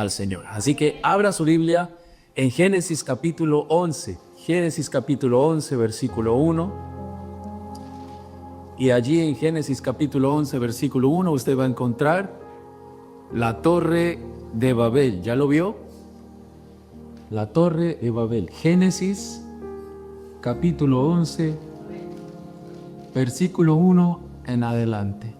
al Señor. Así que abra su Biblia en Génesis capítulo 11. Génesis capítulo 11, versículo 1. Y allí en Génesis capítulo 11, versículo 1, usted va a encontrar la torre de Babel. ¿Ya lo vio? La torre de Babel. Génesis capítulo 11, versículo 1 en adelante.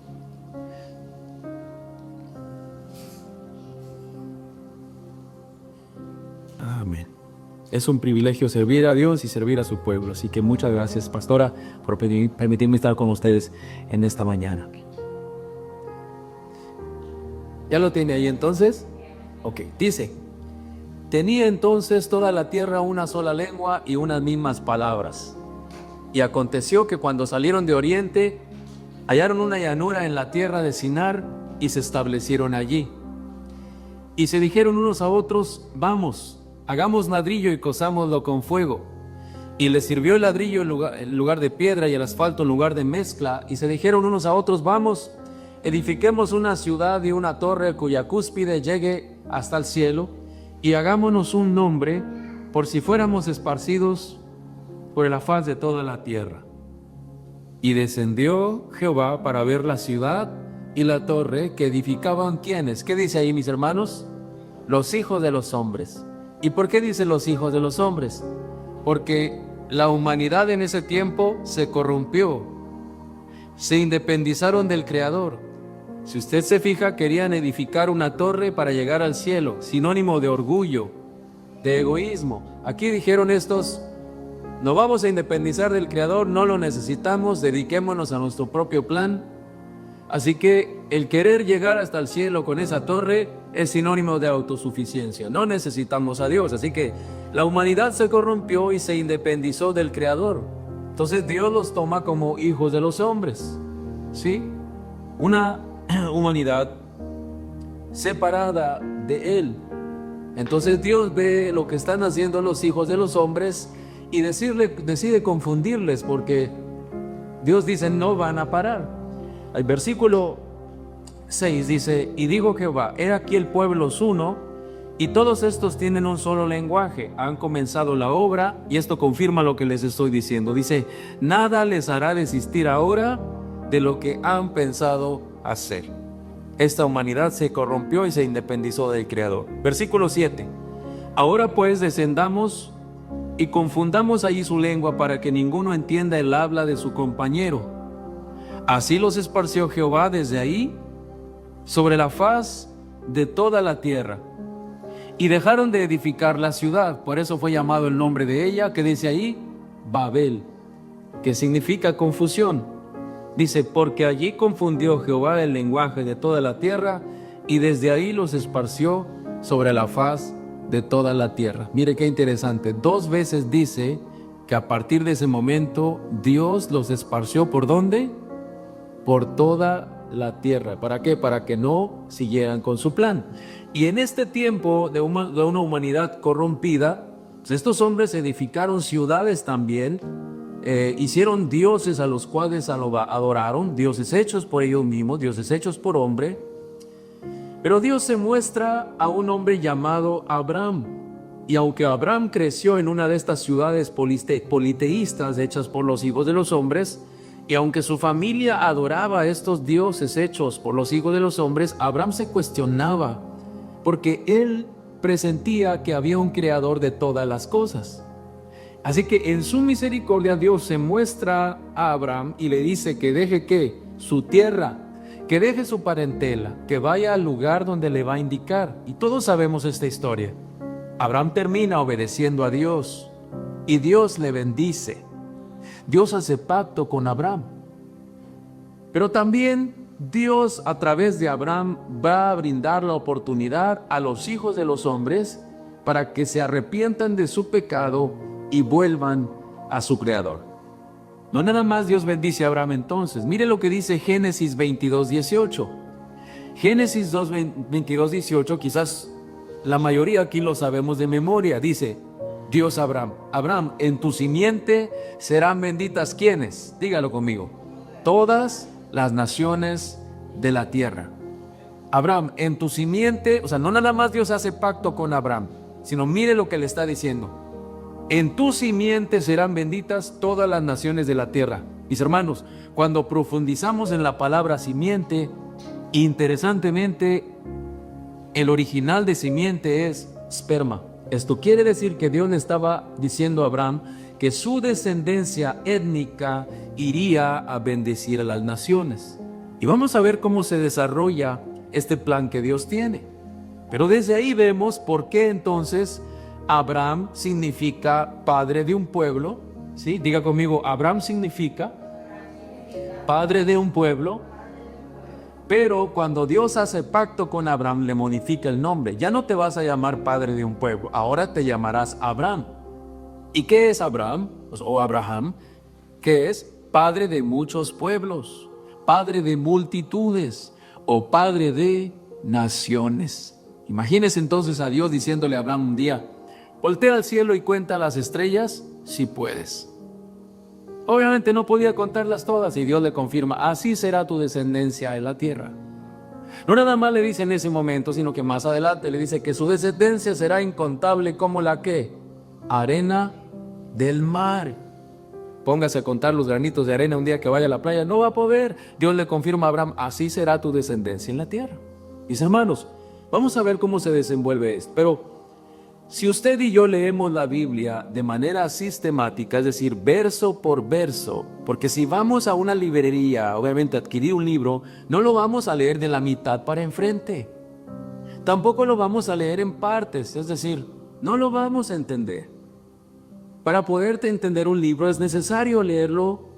Amén. Es un privilegio servir a Dios y servir a su pueblo. Así que muchas gracias, pastora, por permitirme estar con ustedes en esta mañana. ¿Ya lo tiene ahí entonces? Ok, dice: tenía entonces toda la tierra una sola lengua y unas mismas palabras. Y aconteció que cuando salieron de oriente, hallaron una llanura en la tierra de Sinar y se establecieron allí. Y se dijeron unos a otros: vamos, hagamos ladrillo y cosámoslo con fuego. Y les sirvió el ladrillo en lugar de piedra y el asfalto en lugar de mezcla. Y se dijeron unos a otros: vamos, edifiquemos una ciudad y una torre cuya cúspide llegue hasta el cielo, y hagámonos un nombre, por si fuéramos esparcidos por la faz de toda la tierra. Y descendió Jehová para ver la ciudad y la torre que edificaban. ¿Quiénes? ¿Qué dice ahí, mis hermanos? Los hijos de los hombres. ¿Y por qué dice los hijos de los hombres? Porque la humanidad en ese tiempo se corrompió, se independizaron del Creador. Si usted se fija, querían edificar una torre para llegar al cielo, sinónimo de orgullo, de egoísmo. Aquí dijeron estos: no vamos a independizar del Creador, no lo necesitamos, dediquémonos a nuestro propio plan. Así que el querer llegar hasta el cielo con esa torre es sinónimo de autosuficiencia. No necesitamos a Dios. Así que la humanidad se corrompió y se independizó del Creador. Entonces Dios los toma como hijos de los hombres, ¿sí? Una humanidad separada de Él. Entonces Dios ve lo que están haciendo los hijos de los hombres y decide confundirles, porque Dios dice: no van a parar. El versículo 6 dice: y dijo Jehová, he aquí el pueblo es uno, y todos estos tienen un solo lenguaje, han comenzado la obra. Y esto confirma lo que les estoy diciendo. Dice: nada les hará desistir ahora de lo que han pensado hacer. Esta humanidad se corrompió y se independizó del Creador. Versículo 7: ahora pues descendamos y confundamos allí su lengua, para que ninguno entienda el habla de su compañero. Así los esparció Jehová desde ahí sobre la faz de toda la tierra. Y dejaron de edificar la ciudad. Por eso fue llamado el nombre de ella, que dice ahí, Babel, que significa confusión. Dice: porque allí confundió Jehová el lenguaje de toda la tierra, y desde ahí los esparció sobre la faz de toda la tierra. Mire qué interesante. 2 veces dice que a partir de ese momento Dios los esparció. ¿Por dónde? Por toda la tierra. ¿Para qué? Para que no siguieran con su plan. Y en este tiempo de una humanidad corrompida, estos hombres edificaron ciudades también, hicieron dioses a los cuales adoraron, dioses hechos por ellos mismos, dioses hechos por hombre. Pero Dios se muestra a un hombre llamado Abraham. Y aunque Abraham creció en una de estas ciudades politeístas hechas por los hijos de los hombres, y aunque su familia adoraba a estos dioses hechos por los hijos de los hombres, Abraham se cuestionaba, porque él presentía que había un creador de todas las cosas. Así que en su misericordia Dios se muestra a Abraham y le dice que deje ¿qué? Su tierra, que deje su parentela, que vaya al lugar donde le va a indicar. Y todos sabemos esta historia. Abraham termina obedeciendo a Dios y Dios le bendice. Dios hace pacto con Abraham. Pero también Dios, a través de Abraham, va a brindar la oportunidad a los hijos de los hombres para que se arrepientan de su pecado y vuelvan a su Creador. No nada más Dios bendice a Abraham entonces. Mire lo que dice Génesis 22:18. Génesis 22:18, quizás la mayoría aquí lo sabemos de memoria. Dice Dios a Abraham: Abraham, en tu simiente serán benditas. ¿Quiénes? Dígalo conmigo. Todas las naciones de la tierra. Abraham, en tu simiente, o sea, no nada más Dios hace pacto con Abraham, sino mire lo que le está diciendo. En tu simiente serán benditas todas las naciones de la tierra. Mis hermanos, cuando profundizamos en la palabra simiente, interesantemente, el original de simiente es sperma. Esto quiere decir que Dios le estaba diciendo a Abraham que su descendencia étnica iría a bendecir a las naciones. Y vamos a ver cómo se desarrolla este plan que Dios tiene. Pero desde ahí vemos por qué entonces Abraham significa padre de un pueblo. ¿Sí? Diga conmigo, Abraham significa padre de un pueblo. Pero cuando Dios hace pacto con Abraham, le modifica el nombre. Ya no te vas a llamar padre de un pueblo, ahora te llamarás Abraham. ¿Y qué es Abraham? O Abraham, que es padre de muchos pueblos, padre de multitudes o padre de naciones. Imagínese entonces a Dios diciéndole a Abraham un día: voltea al cielo y cuenta las estrellas si puedes. Obviamente no podía contarlas todas y Dios le confirma: así será tu descendencia en la tierra. No nada más le dice en ese momento, sino que más adelante le dice que su descendencia será incontable como la que arena del mar. Póngase a contar los granitos de arena un día que vaya a la playa, no va a poder. Dios le confirma a Abraham: así será tu descendencia en la tierra. Mis hermanos, vamos a ver cómo se desenvuelve esto. Pero si usted y yo leemos la Biblia de manera sistemática, es decir, verso por verso, porque si vamos a una librería, obviamente a adquirir un libro, no lo vamos a leer de la mitad para enfrente. Tampoco lo vamos a leer en partes, es decir, no lo vamos a entender. Para poderte entender un libro es necesario leerlo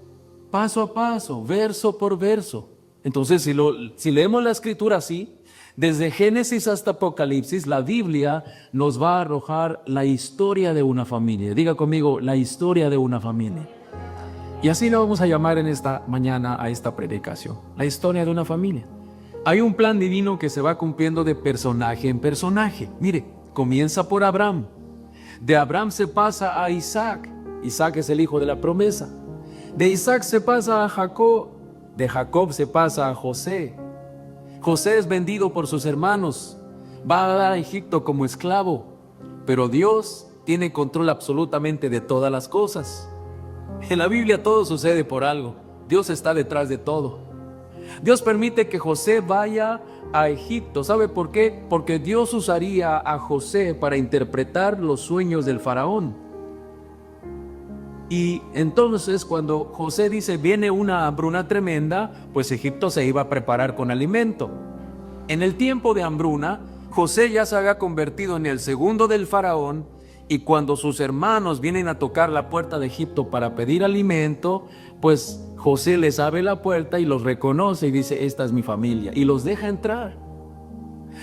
paso a paso, verso por verso. Entonces, si leemos la Escritura así, desde Génesis hasta Apocalipsis, la Biblia nos va a arrojar la historia de una familia. Diga conmigo, la historia de una familia. Y así lo vamos a llamar en esta mañana a esta predicación, la historia de una familia. Hay un plan divino que se va cumpliendo de personaje en personaje. Mire, comienza por Abraham. De Abraham se pasa a Isaac. Isaac es el hijo de la promesa. De Isaac se pasa a Jacob. De Jacob se pasa a José. José es vendido por sus hermanos, va a dar a Egipto como esclavo, pero Dios tiene control absolutamente de todas las cosas. En la Biblia todo sucede por algo. Dios está detrás de todo. Dios permite que José vaya a Egipto. ¿Sabe por qué? Porque Dios usaría a José para interpretar los sueños del faraón. Y entonces cuando José dice viene una hambruna tremenda, pues Egipto se iba a preparar con alimento. En el tiempo de hambruna, José ya se había convertido en el segundo del faraón, y cuando sus hermanos vienen a tocar la puerta de Egipto para pedir alimento, pues José les abre la puerta y los reconoce y dice: esta es mi familia, y los deja entrar.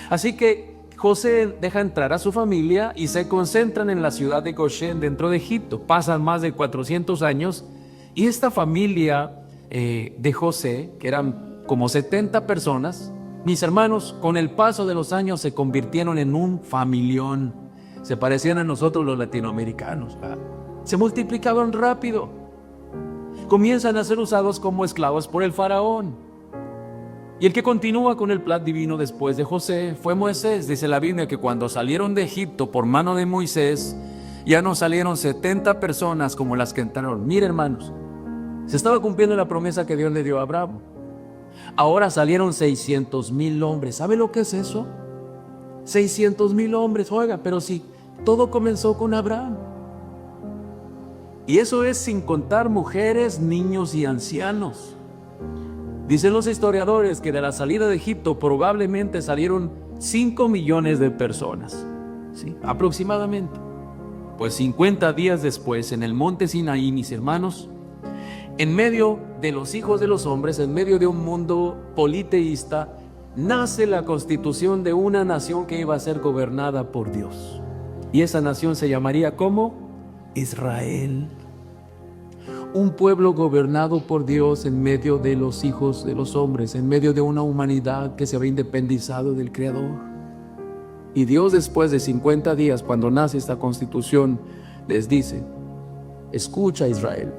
Así que José deja entrar a su familia y se concentran en la ciudad de Goshen dentro de Egipto. Pasan más de 400 años y esta familia de José, que eran como 70 personas, mis hermanos, con el paso de los años se convirtieron en un familión. Se parecían a nosotros los latinoamericanos, ¿verdad? Se multiplicaban rápido. Comienzan a ser usados como esclavos por el faraón. Y el que continúa con el plan divino después de José fue Moisés. Dice la Biblia que cuando salieron de Egipto por mano de Moisés, ya no salieron 70 personas como las que entraron. Mire, hermanos, se estaba cumpliendo la promesa que Dios le dio a Abraham. Ahora salieron 600,000 hombres. ¿Sabe lo que es eso? 600,000 hombres. Oiga, pero si todo comenzó con Abraham. Y eso es sin contar mujeres, niños y ancianos. Dicen los historiadores que de la salida de Egipto probablemente salieron 5 millones de personas, ¿sí? Aproximadamente. Pues 50 días después, en el monte Sinaí, mis hermanos, en medio de los hijos de los hombres, en medio de un mundo politeísta, nace la constitución de una nación que iba a ser gobernada por Dios. Y esa nación se llamaría ¿cómo? Israel. Un pueblo gobernado por Dios en medio de los hijos de los hombres, en medio de una humanidad que se había independizado del Creador. Y Dios, después de 50 días, cuando nace esta constitución, les dice: escucha, Israel,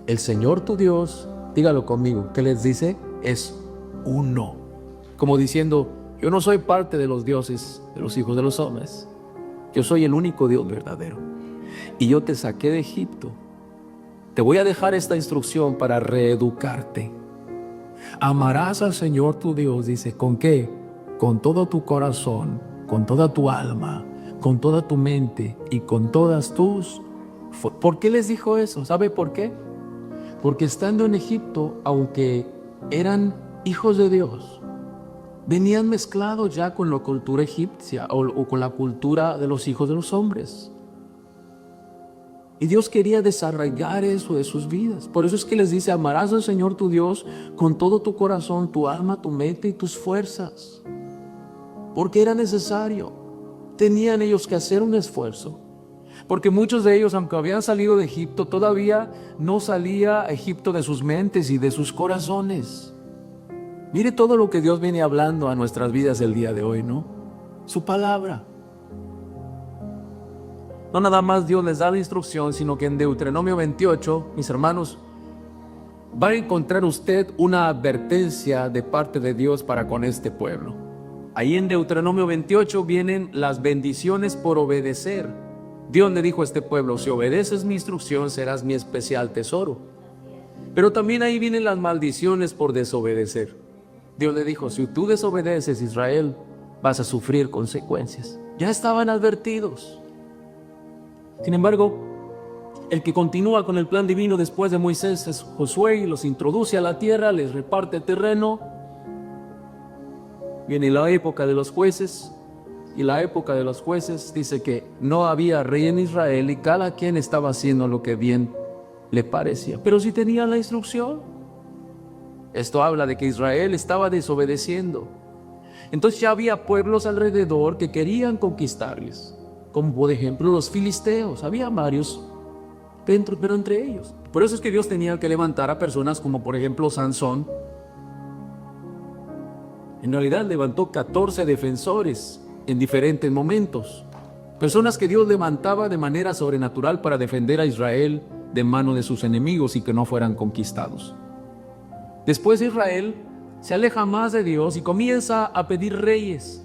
el Señor tu Dios, dígalo conmigo, ¿qué les dice? Es uno. como diciendo: yo no soy parte de los dioses de los hijos de los hombres, yo soy el único Dios verdadero, y yo te saqué de Egipto. Te voy a dejar esta instrucción para reeducarte. Amarás al Señor tu Dios, dice, ¿con qué? Con todo tu corazón, con toda tu alma, con toda tu mente y con todas tus... ¿Por qué les dijo eso? ¿Sabe por qué? Porque estando en Egipto, aunque eran hijos de Dios, venían mezclados ya con la cultura egipcia o con la cultura de los hijos de los hombres. Y Dios quería desarraigar eso de sus vidas. Por eso es que les dice: amarás al Señor tu Dios con todo tu corazón, tu alma, tu mente y tus fuerzas. Porque era necesario. Tenían ellos que hacer un esfuerzo. Porque muchos de ellos, aunque habían salido de Egipto, todavía no salía Egipto de sus mentes y de sus corazones. Mire todo lo que Dios viene hablando a nuestras vidas el día de hoy, ¿no? Su palabra. No nada más Dios les da la instrucción, sino que en Deuteronomio 28, mis hermanos, va a encontrar usted una advertencia de parte de Dios para con este pueblo. Ahí en Deuteronomio 28 vienen las bendiciones por obedecer. Dios le dijo a este pueblo: si obedeces mi instrucción, serás mi especial tesoro. Pero también ahí vienen las maldiciones por desobedecer. Dios le dijo: si tú desobedeces, Israel, vas a sufrir consecuencias. Ya estaban advertidos. Sin embargo, el que continúa con el plan divino después de Moisés es Josué, y los introduce a la tierra, les reparte terreno. Viene la época de los jueces, y la época de los jueces dice que no había rey en Israel y cada quien estaba haciendo lo que bien le parecía. Pero sí tenían la instrucción. Esto habla de que Israel estaba desobedeciendo. Entonces ya había pueblos alrededor que querían conquistarles, como por ejemplo los filisteos. Había varios pero entre ellos. Por eso es que Dios tenía que levantar a personas como por ejemplo Sansón. En realidad levantó 14 defensores en diferentes momentos. Personas que Dios levantaba de manera sobrenatural para defender a Israel de mano de sus enemigos y que no fueran conquistados. Después Israel se aleja más de Dios y comienza a pedir reyes.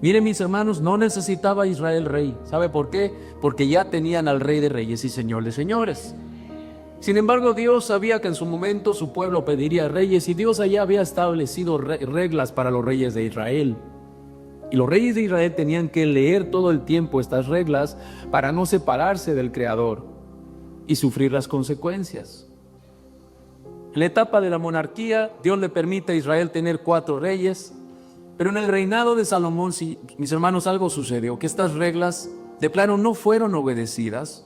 Miren, mis hermanos, no necesitaba Israel rey. ¿Sabe por qué? Porque ya tenían al Rey de Reyes y Señor de Señores. Sin embargo, Dios sabía que en su momento su pueblo pediría reyes, y Dios allá había establecido reglas para los reyes de Israel. Y los reyes de Israel tenían que leer todo el tiempo estas reglas para no separarse del Creador y sufrir las consecuencias. En la etapa de la monarquía, Dios le permite a Israel tener 4 reyes. Pero en el reinado de Salomón, sí, mis hermanos, algo sucedió, que estas reglas de plano no fueron obedecidas.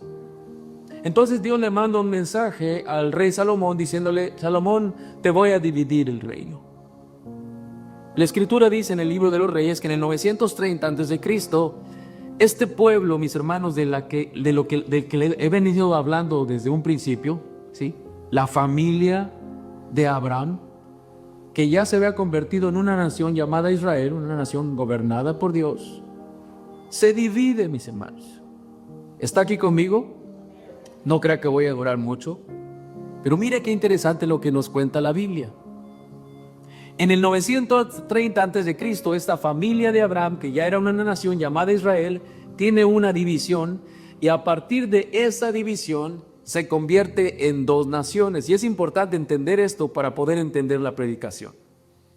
Entonces Dios le manda un mensaje al rey Salomón diciéndole: Salomón, te voy a dividir el reino. La escritura dice en el libro de los Reyes que en el 930 a.C., este pueblo, mis hermanos, del que le he venido hablando desde un principio, ¿sí? La familia de Abraham, que ya se había convertido en una nación llamada Israel, una nación gobernada por Dios, se divide, mis hermanos. ¿Está aquí conmigo? No crea que voy a durar mucho, pero mire qué interesante lo que nos cuenta la Biblia. En el 930 a.C., esta familia de Abraham, que ya era una nación llamada Israel, tiene una división, y a partir de esa división se convierte en 2 naciones. Y es importante entender esto para poder entender la predicación.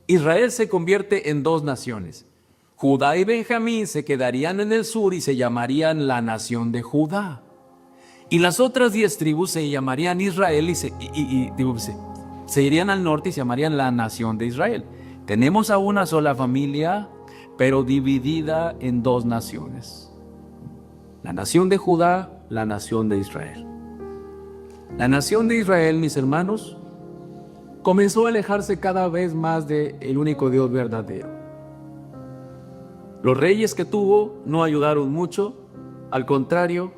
Israel se convierte en 2 naciones. Judá y Benjamín se quedarían en el sur y se llamarían la nación de Judá. Y las otras 10 tribus se llamarían Israel y se irían al norte y se llamarían la nación de Israel. Tenemos a una sola familia, pero dividida en 2 naciones. La nación de Judá, la nación de Israel. La nación de Israel, mis hermanos, comenzó a alejarse cada vez más del único Dios verdadero. Los reyes que tuvo no ayudaron mucho, al contrario,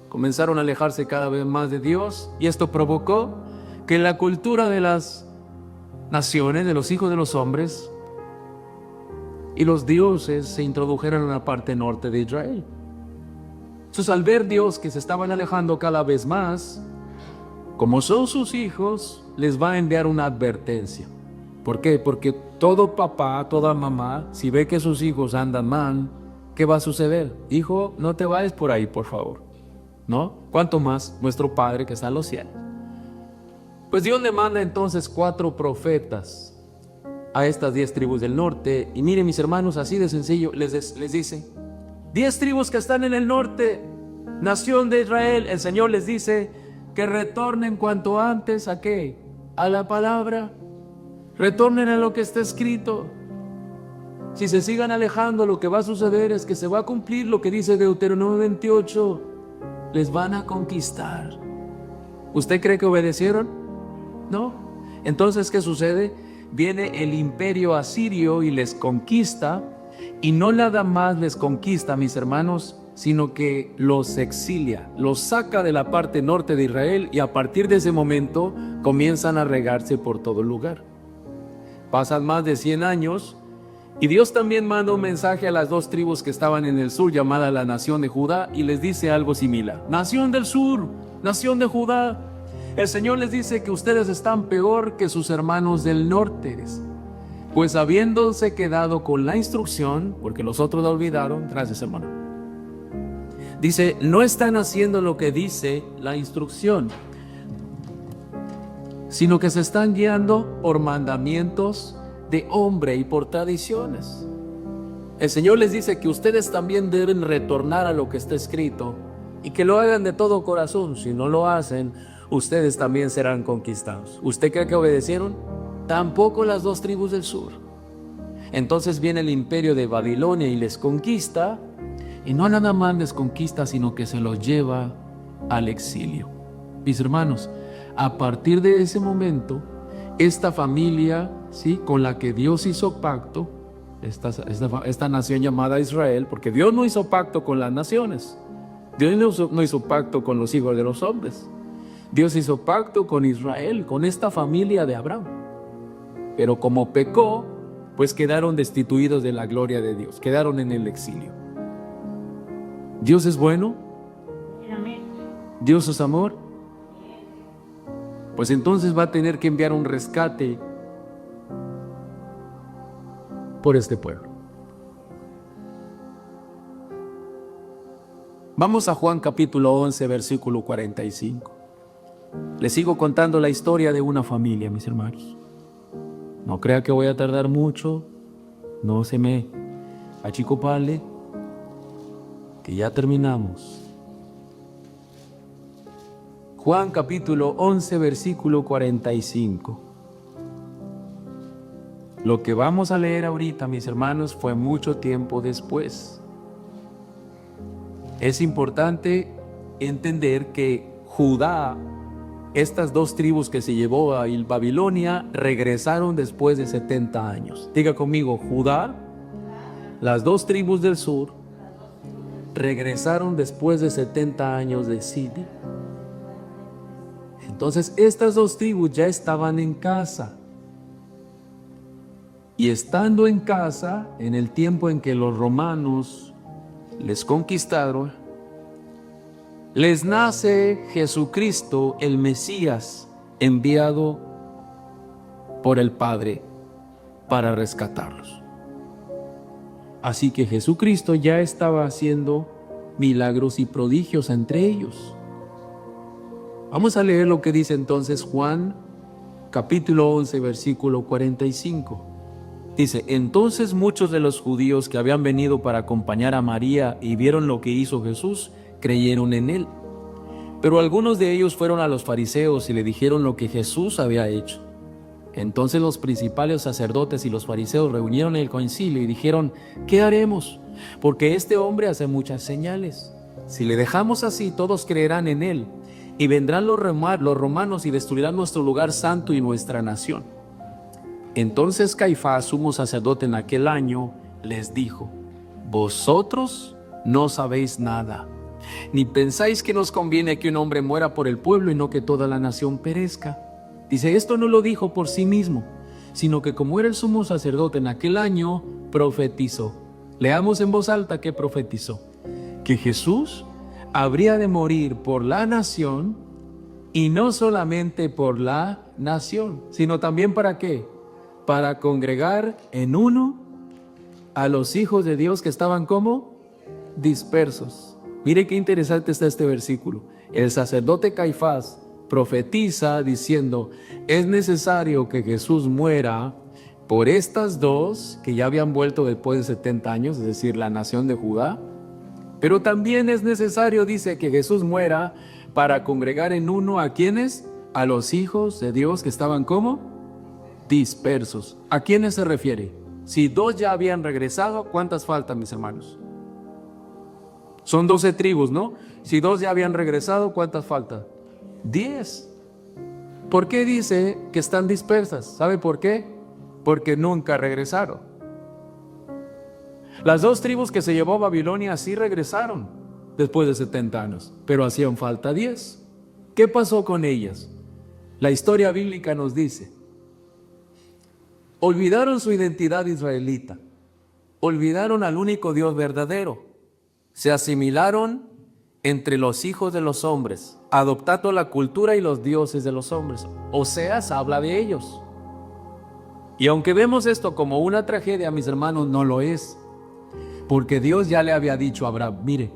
comenzaron a alejarse cada vez más de Dios, y esto provocó que la cultura de las naciones, de los hijos de los hombres y los dioses se introdujeron en la parte norte de Israel. Entonces, al ver Dios que se estaban alejando cada vez más, como son sus hijos, les va a enviar una advertencia. ¿Por qué? Porque Todo papá, toda mamá, si ve que sus hijos andan mal, ¿qué va a suceder? Hijo, no te vayas por ahí, por favor. ¿No? ¿Cuánto más nuestro Padre que está en los cielos? Pues Dios le manda entonces 4 profetas a estas 10 tribus del norte. Y miren, mis hermanos, así de sencillo, les dice: 10 tribus que están en el norte, nación de Israel, el Señor les dice que retornen cuanto antes ¿a qué? A la palabra. Retornen a lo que está escrito. Si se sigan alejando, lo que va a suceder es que se va a cumplir lo que dice Deuteronomio 28. Les van a conquistar. ¿Usted cree que obedecieron? No. Entonces, ¿qué sucede? Viene el imperio asirio y les conquista. Y no nada más les conquista, mis hermanos, sino que los exilia, los saca de la parte norte de Israel, y a partir de ese momento comienzan a regarse por todo el lugar. Pasan más de 100 años y Dios también manda un mensaje a las 2 tribus que estaban en el sur, llamada la nación de Judá, y les dice algo similar: nación del sur, nación de Judá, el Señor les dice que ustedes están peor que sus hermanos del norte, pues habiéndose quedado con la instrucción, porque los otros la olvidaron. Gracias, hermano. Dice, no están haciendo lo que dice la instrucción, sino que se están guiando por mandamientos de hombre y por tradiciones. El Señor les dice que ustedes también deben retornar a lo que está escrito y que lo hagan de todo corazón. Si no lo hacen, ustedes también serán conquistados. ¿Usted cree que obedecieron? Tampoco las 2 tribus del sur. Entonces viene el imperio de Babilonia y les conquista, y no nada más les conquista, sino que se los lleva al exilio. Mis hermanos, a partir de ese momento, esta familia, ¿sí?, con la que Dios hizo pacto, esta nación llamada Israel, porque Dios no hizo pacto con las naciones, Dios no hizo pacto con los hijos de los hombres, Dios hizo pacto con Israel, con esta familia de Abraham. Pero como pecó, pues quedaron destituidos de la gloria de Dios, quedaron en el exilio. ¿Dios es bueno? ¿Dios es amor? Pues entonces va a tener que enviar un rescate por este pueblo. Vamos a Juan capítulo 11, versículo 45. Les sigo contando la historia de una familia, mis hermanos. No crea que voy a tardar mucho, no se me achicopale, que ya terminamos. Juan capítulo 11, versículo 45. Lo que vamos a leer ahorita, mis hermanos, fue mucho tiempo después. Es importante entender que Judá, estas 2 tribus que se llevó a Babilonia, regresaron después de 70 años. Diga conmigo, Judá, las 2 tribus del sur, regresaron después de 70 años de exilio. Entonces estas 2 tribus ya estaban en casa. Y estando en casa, en el tiempo en que los romanos les conquistaron, les nace Jesucristo, el Mesías, enviado por el Padre para rescatarlos. Así que Jesucristo ya estaba haciendo milagros y prodigios entre ellos. Vamos a leer lo que dice entonces Juan, capítulo 11, versículo 45. Dice, entonces muchos de los judíos que habían venido para acompañar a María y vieron lo que hizo Jesús, creyeron en él. Pero algunos de ellos fueron a los fariseos y le dijeron lo que Jesús había hecho. Entonces los principales sacerdotes y los fariseos reunieron el concilio y dijeron, ¿qué haremos? Porque este hombre hace muchas señales. Si le dejamos así, todos creerán en él. Y vendrán los romanos y destruirán nuestro lugar santo y nuestra nación. Entonces Caifás, sumo sacerdote en aquel año, les dijo, vosotros no sabéis nada, ni pensáis que nos conviene que un hombre muera por el pueblo y no que toda la nación perezca. Dice, esto no lo dijo por sí mismo, sino que como era el sumo sacerdote en aquel año, profetizó. Leamos en voz alta qué profetizó. Que Jesús habría de morir por la nación, y no solamente por la nación, sino también ¿para qué? para congregar en uno a los hijos de Dios que estaban como dispersos. Mire qué interesante está este versículo. El sacerdote Caifás profetiza diciendo: es necesario que Jesús muera por estas dos que ya habían vuelto después de 70 años, es decir, la nación de Judá. Pero también es necesario, dice, que Jesús muera para congregar en uno a quienes, a los hijos de Dios que estaban como dispersos. ¿A quiénes se refiere? Si dos ya habían regresado, ¿cuántas faltan, mis hermanos? Son 12 tribus, ¿no? Si dos ya habían regresado, ¿cuántas faltan? 10. ¿Por qué dice que están dispersas? ¿Sabe por qué? Porque nunca regresaron. Las 2 tribus que se llevó Babilonia sí regresaron después de 70 años, pero hacían falta 10. ¿Qué pasó con ellas? La historia bíblica nos dice: olvidaron su identidad israelita, olvidaron al único Dios verdadero, se asimilaron entre los hijos de los hombres, adoptando la cultura y los dioses de los hombres. Oseas habla de ellos. Y aunque vemos esto como una tragedia, mis hermanos, no lo es. Porque Dios ya le había dicho a Abraham, mire,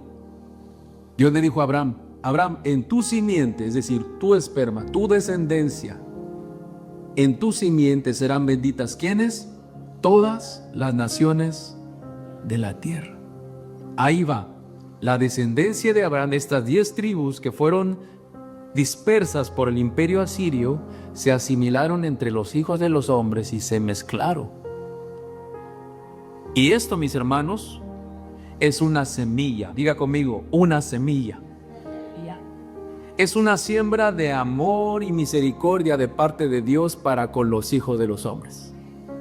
Dios le dijo a Abraham: Abraham, en tu simiente, es decir, tu esperma, tu descendencia, en tu simiente serán benditas, ¿quiénes? Todas las naciones de la tierra. Ahí va, la descendencia de Abraham, estas 10 tribus que fueron dispersas por el imperio asirio, se asimilaron entre los hijos de los hombres y se mezclaron. Y esto, mis hermanos, es una semilla. Diga conmigo, una semilla. Es una siembra de amor y misericordia de parte de Dios para con los hijos de los hombres.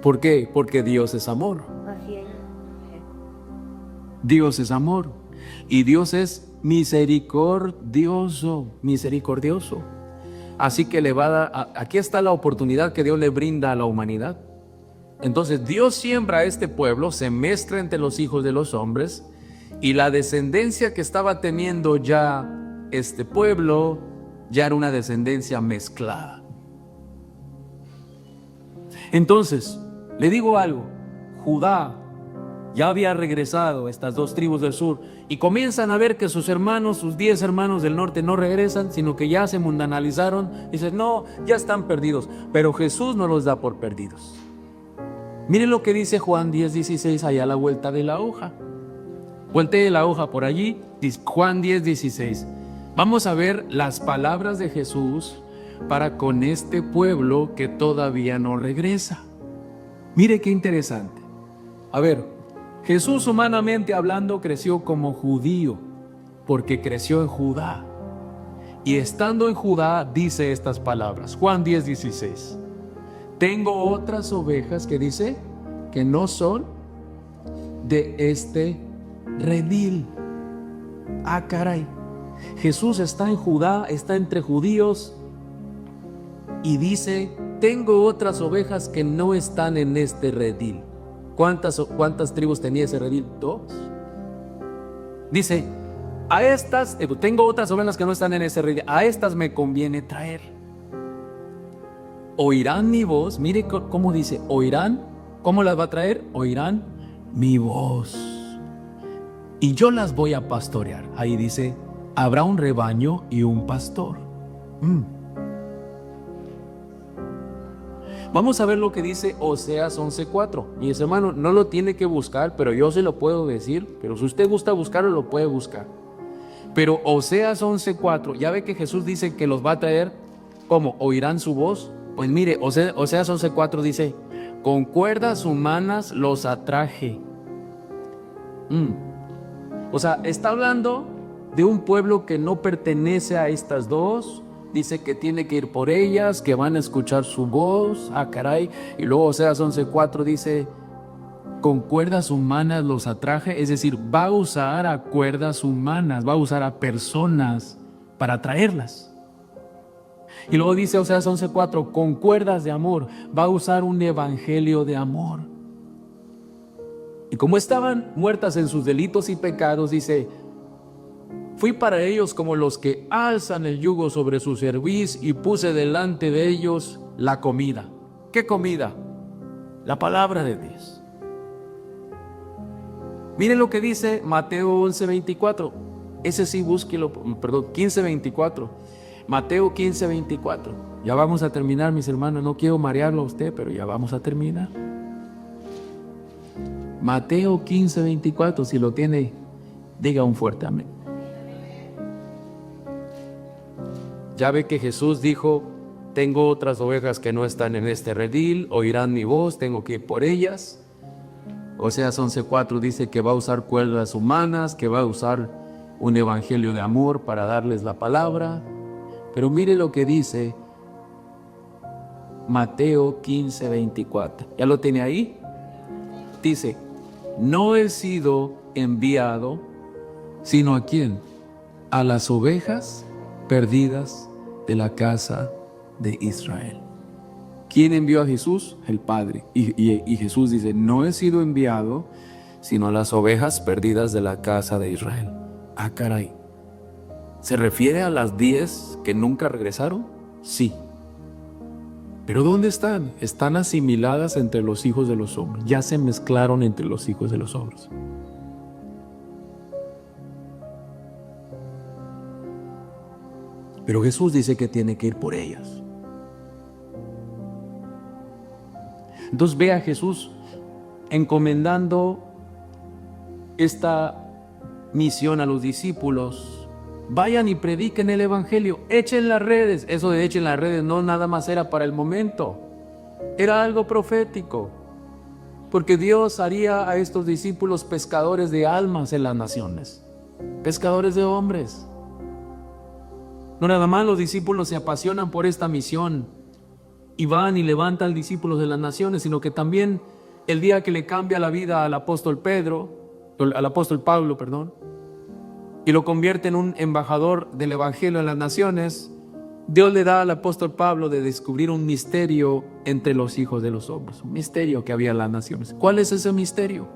¿Por qué? Porque Dios es amor. Dios es amor. Y Dios es misericordioso, misericordioso. Así que le va a dar, aquí está la oportunidad que Dios le brinda a la humanidad. Entonces Dios siembra a este pueblo, se mezcla entre los hijos de los hombres, y la descendencia que estaba teniendo ya este pueblo, ya era una descendencia mezclada. Entonces, le digo algo, Judá ya había regresado, estas 2 tribus del sur, y comienzan a ver que sus hermanos, sus 10 hermanos del norte no regresan, sino que ya se mundanalizaron. Dicen, no, ya están perdidos. Pero Jesús no los da por perdidos. Miren lo que dice Juan 10:16, allá a la vuelta de la hoja. Voltee la hoja por allí, Juan 10:16. Vamos a ver las palabras de Jesús para con este pueblo que todavía no regresa. Mire qué interesante. A ver, Jesús, humanamente hablando, creció como judío, porque creció en Judá. Y estando en Judá, dice estas palabras, Juan 10:16. Tengo otras ovejas, que dice, que no son de este redil. Ah, caray. Jesús está en Judá, está entre judíos, y dice, tengo otras ovejas que no están en este redil. ¿Cuántas tribus tenía ese redil? 2. Dice, a estas, tengo otras ovejas que no están en ese redil, a estas me conviene traer. Oirán mi voz, mire cómo dice, oirán, ¿cómo las va a traer? Oirán mi voz. Y yo las voy a pastorear. Ahí dice, habrá un rebaño y un pastor. Vamos a ver lo que dice Oseas 11:4. Mis hermanos, no lo tiene que buscar, pero yo se lo puedo decir. Pero si usted gusta buscarlo, lo puede buscar. Pero Oseas 11:4, ya ve que Jesús dice que los va a traer, ¿cómo? ¿Oirán su voz? Pues mire, Oseas 11:4 dice, con cuerdas humanas los atraje. O sea, está hablando de un pueblo que no pertenece a estas 2. Dice que tiene que ir por ellas, que van a escuchar su voz. Ah, caray. Y luego Oseas 11:4 dice, con cuerdas humanas los atraje. Es decir, va a usar a cuerdas humanas, va a usar a personas para traerlas. Y luego dice Oseas 11:4, con cuerdas de amor, va a usar un evangelio de amor. Y como estaban muertas en sus delitos y pecados, dice, fui para ellos como los que alzan el yugo sobre su cerviz y puse delante de ellos la comida. ¿Qué comida? La palabra de Dios. Miren lo que dice Mateo 11:24. Ese sí, búsquelo, perdón, 15:24. Mateo 15:24. Ya vamos a terminar, mis hermanos. No quiero marearlo a usted, pero ya vamos a terminar. Mateo 15:24, si lo tiene, diga un fuerte amén. Ya ve que Jesús dijo: tengo otras ovejas que no están en este redil, oirán mi voz, tengo que ir por ellas. Oseas 11:4 dice que va a usar cuerdas humanas, que va a usar un evangelio de amor para darles la palabra. Pero mire lo que dice Mateo 15:24. ¿Ya lo tiene ahí? Dice: no he sido enviado, sino ¿a quién? A las ovejas perdidas de la casa de Israel. ¿Quién envió a Jesús? El Padre. Y Jesús dice: no he sido enviado, sino a las ovejas perdidas de la casa de Israel. Ah, caray. ¿Se refiere a las 10 que nunca regresaron? Sí. ¿Pero dónde están? Están asimiladas entre los hijos de los hombres. Ya se mezclaron entre los hijos de los hombres. Pero Jesús dice que tiene que ir por ellas. Entonces ve a Jesús encomendando esta misión a los discípulos. Vayan y prediquen el evangelio, echen las redes. Eso de echen las redes no nada más era para el momento, era algo profético, porque Dios haría a estos discípulos pescadores de almas en las naciones, pescadores de hombres. No nada más los discípulos se apasionan por esta misión y van y levantan discípulos de las naciones, sino que también el día que le cambia la vida al apóstol Pablo, y lo convierte en un embajador del evangelio en las naciones, Dios le da al apóstol Pablo de descubrir un misterio entre los hijos de los hombres, un misterio que había en las naciones. ¿Cuál es ese misterio?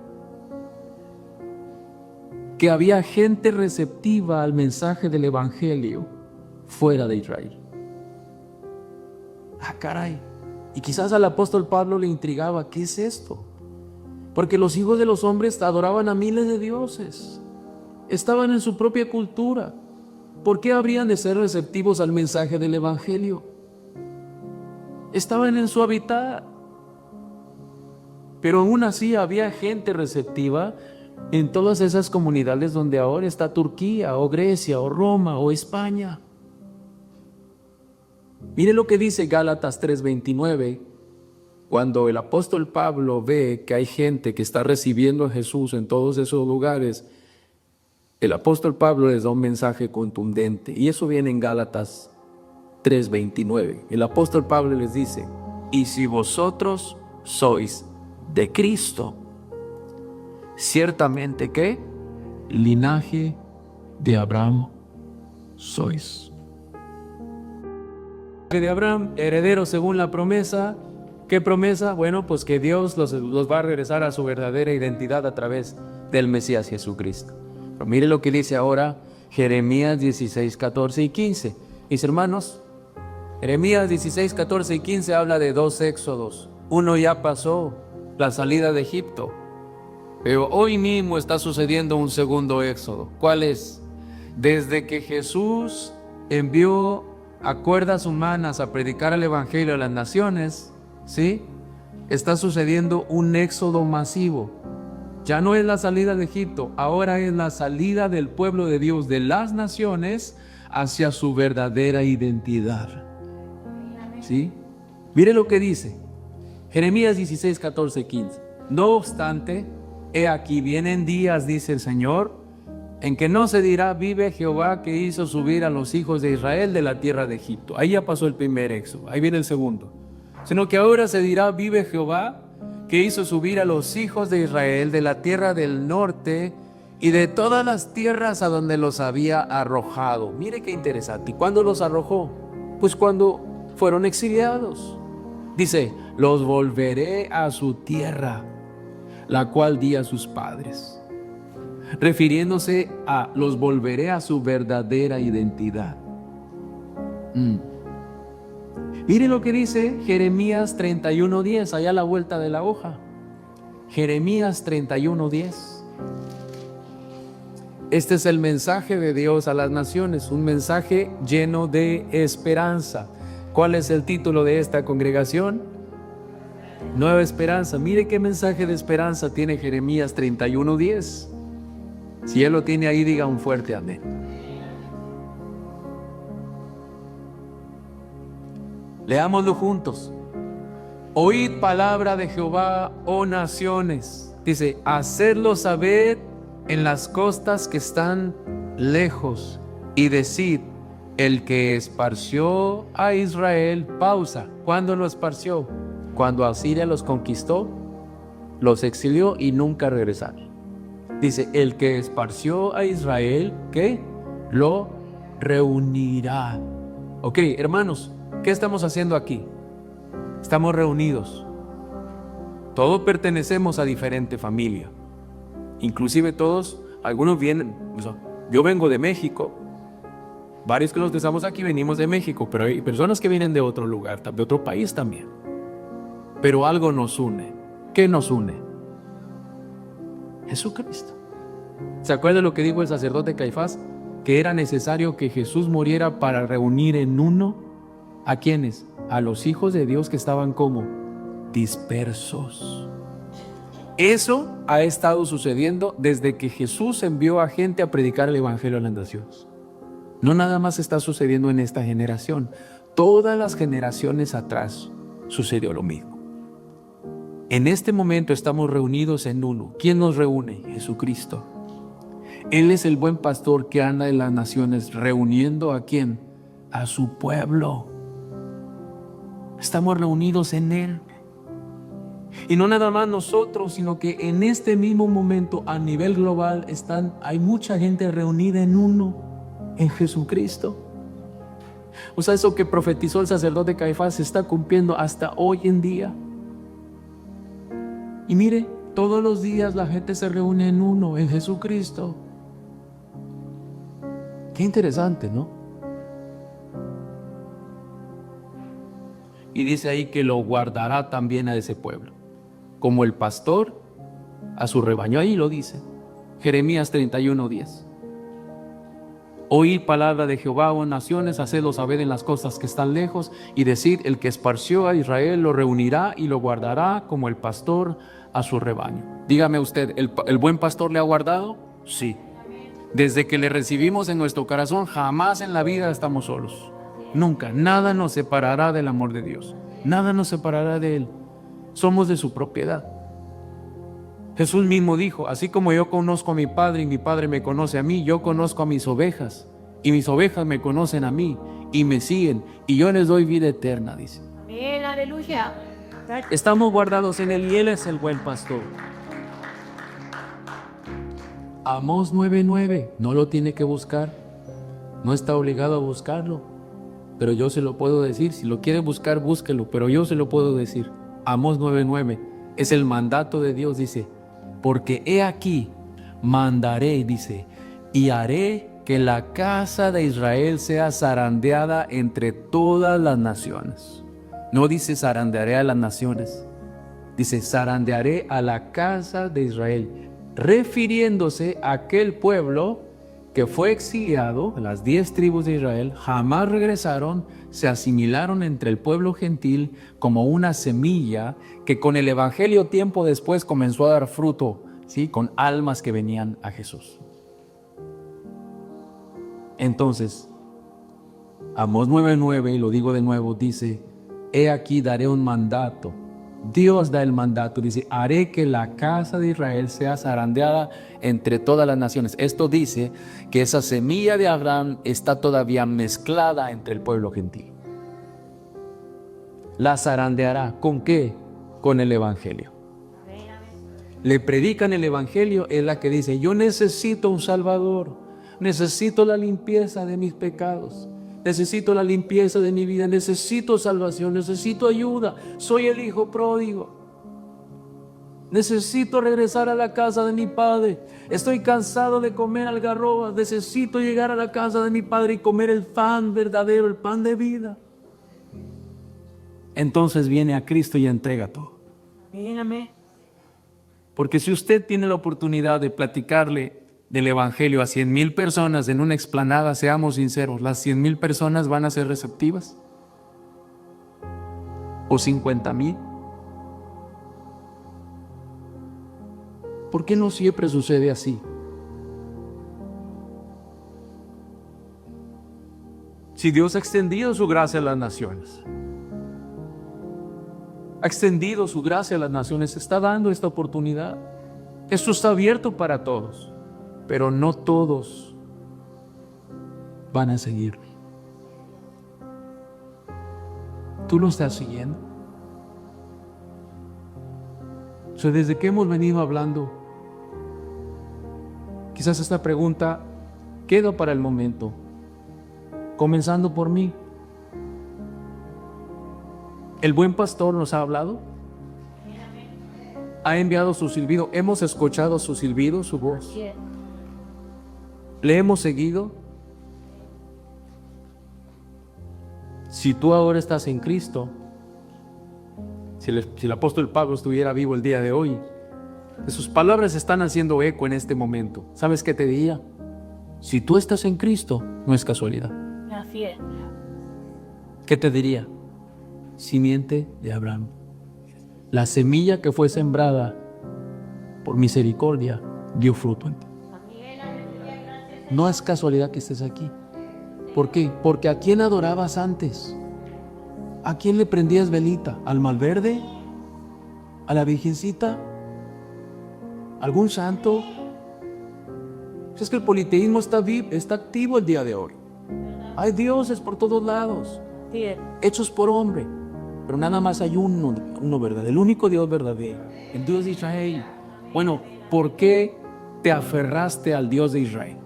Que había gente receptiva al mensaje del evangelio fuera de Israel. Ah, caray. Y quizás al apóstol Pablo le intrigaba: ¿qué es esto? Porque los hijos de los hombres adoraban a miles de dioses, estaban en su propia cultura. ¿Por qué habrían de ser receptivos al mensaje del evangelio? Estaban en su hábitat. Pero aún así había gente receptiva en todas esas comunidades donde ahora está Turquía, o Grecia, o Roma, o España. Mire lo que dice Gálatas 3:29. Cuando el apóstol Pablo ve que hay gente que está recibiendo a Jesús en todos esos lugares, el apóstol Pablo les da un mensaje contundente. Y eso viene en Gálatas 3:29. El apóstol Pablo les dice: y si vosotros sois de Cristo, ciertamente ¿qué? Linaje de Abraham sois. De Abraham, heredero según la promesa. ¿Qué promesa? Bueno, pues que Dios los va a regresar a su verdadera identidad a través del Mesías Jesucristo. Pero mire lo que dice ahora Jeremías 16, 14 y 15. Mis hermanos, Jeremías 16, 14 y 15 habla de dos éxodos. Uno ya pasó, la salida de Egipto. Pero hoy mismo está sucediendo un segundo éxodo. ¿Cuál es? Desde que Jesús envió a cuerdas humanas a predicar el evangelio a las naciones, ¿sí? Está sucediendo un éxodo masivo. Ya no es la salida de Egipto, ahora es la salida del pueblo de Dios de las naciones hacia su verdadera identidad. ¿Sí? Mire lo que dice Jeremías 16, 14, 15. No obstante, he aquí vienen días, dice el Señor, en que no se dirá: vive Jehová que hizo subir a los hijos de Israel de la tierra de Egipto. Ahí ya pasó el primer éxodo, ahí viene el segundo. Sino que ahora se dirá: vive Jehová que hizo subir a los hijos de Israel de la tierra del norte y de todas las tierras a donde los había arrojado. Mire qué interesante. ¿Y cuándo los arrojó? Pues cuando fueron exiliados. Dice: los volveré a su tierra, la cual di a sus padres. Refiriéndose a los volveré a su verdadera identidad. Mire lo que dice Jeremías 31:10, allá a la vuelta de la hoja. Jeremías 31:10. Este es el mensaje de Dios a las naciones, un mensaje lleno de esperanza. ¿Cuál es el título de esta congregación? Nueva Esperanza. Mire qué mensaje de esperanza tiene Jeremías 31:10. Si él lo tiene ahí, diga un fuerte amén. Leámoslo juntos. Oíd palabra de Jehová, oh naciones. Dice, hacedlo saber en las costas que están lejos, y decid, el que esparció a Israel, pausa. ¿Cuándo lo esparció? Cuando Asiria los conquistó, los exilió y nunca regresaron. Dice, el que esparció a Israel, ¿qué? Lo reunirá. Ok, hermanos, ¿qué estamos haciendo aquí? Estamos reunidos. Todos pertenecemos a diferente familia. Inclusive todos, algunos vienen, yo vengo de México. Varios que nos estamos aquí venimos de México, pero hay personas que vienen de otro lugar, de otro país también. Pero algo nos une. ¿Qué nos une? Jesucristo. ¿Se acuerda lo que dijo el sacerdote Caifás? Que era necesario que Jesús muriera para reunir en uno ¿a quiénes? A los hijos de Dios que estaban como dispersos. Eso ha estado sucediendo desde que Jesús envió a gente a predicar el evangelio a las naciones. No nada más está sucediendo en esta generación. Todas las generaciones atrás sucedió lo mismo. En este momento estamos reunidos en uno. ¿Quién nos reúne? Jesucristo. Él es el buen pastor que anda en las naciones reuniendo ¿a quién? A su pueblo. Estamos reunidos en Él. Y no nada más nosotros, sino que en este mismo momento a nivel global hay mucha gente reunida en uno, en Jesucristo. O sea, eso que profetizó el sacerdote Caifás se está cumpliendo hasta hoy en día. Y mire, todos los días la gente se reúne en uno, en Jesucristo. Qué interesante, ¿no? Y dice ahí que lo guardará también a ese pueblo, como el pastor a su rebaño. Ahí lo dice, Jeremías 31:10. Oíd palabra de Jehová, oh naciones, hacedlo saber en las costas que están lejos, y decid, el que esparció a Israel lo reunirá y lo guardará como el pastor a su rebaño. Dígame usted, ¿el buen pastor le ha guardado? Sí. Desde que le recibimos en nuestro corazón, jamás en la vida estamos solos. Nunca, nada nos separará del amor de Dios. Nada nos separará de Él. Somos de su propiedad. Jesús mismo dijo, así como yo conozco a mi Padre y mi Padre me conoce a mí, yo conozco a mis ovejas y mis ovejas me conocen a mí y me siguen y yo les doy vida eterna, dice. Amén, aleluya. Estamos guardados en Él y Él es el buen pastor. Amós 9:9, no lo tiene que buscar, no está obligado a buscarlo, pero yo se lo puedo decir. Si lo quiere buscar, búsquelo, pero yo se lo puedo decir. Amós 9:9 es el mandato de Dios, dice, porque he aquí, mandaré, dice, y haré que la casa de Israel sea zarandeada entre todas las naciones. No dice zarandearé a las naciones, dice zarandearé a la casa de Israel, refiriéndose a aquel pueblo que fue exiliado. Las 10 tribus de Israel jamás regresaron, se asimilaron entre el pueblo gentil como una semilla que con el evangelio tiempo después comenzó a dar fruto, ¿sí? Con almas que venían a Jesús. Entonces, Amós 9:9, y lo digo de nuevo, dice, he aquí daré un mandato. Dios da el mandato, dice, haré que la casa de Israel sea zarandeada entre todas las naciones. Esto dice que esa semilla de Abraham está todavía mezclada entre el pueblo gentil. La zarandeará, ¿con qué? Con el evangelio. Le predican el evangelio, es la que dice, yo necesito un salvador, necesito la limpieza de mis pecados. Necesito la limpieza de mi vida, necesito salvación, necesito ayuda. Soy el hijo pródigo. Necesito regresar a la casa de mi padre. Estoy cansado de comer algarrobas. Necesito llegar a la casa de mi padre y comer el pan verdadero, el pan de vida. entonces viene a Cristo y entrega todo. Porque si usted tiene la oportunidad de platicarle del Evangelio a 100,000 personas en una explanada, seamos sinceros, ¿las 100,000 personas van a ser receptivas? ¿O 50,000? ¿Por qué no siempre sucede así? Si Dios ha extendido su gracia a las naciones, ha extendido su gracia a las naciones, está dando esta oportunidad. Esto está abierto para todos, pero no todos van a seguirme. ¿Tú lo estás siguiendo? O sea, desde que hemos venido hablando, quizás esta pregunta queda para el momento, comenzando por mí. ¿El buen pastor nos ha hablado? ¿Ha enviado su silbido? ¿Hemos escuchado su silbido, su voz? ¿Le hemos seguido? Si tú ahora estás en Cristo, si el apóstol Pablo estuviera vivo el día de hoy, sus palabras están haciendo eco en este momento. ¿Sabes qué te diría? Si tú estás en Cristo, no es casualidad. Así es. ¿Qué te diría? Simiente de Abraham. La semilla que fue sembrada por misericordia dio fruto en ti. No es casualidad que estés aquí. ¿Por qué? Porque ¿a quién adorabas antes? ¿A quién le prendías velita? ¿Al Malverde? ¿A la Virgencita? ¿Algún santo? Es que el politeísmo está activo el día de hoy. Hay dioses por todos lados, hechos por hombre, pero nada más hay uno verdadero, el único Dios verdadero, el Dios de Israel. Bueno, ¿por qué te aferraste al Dios de Israel?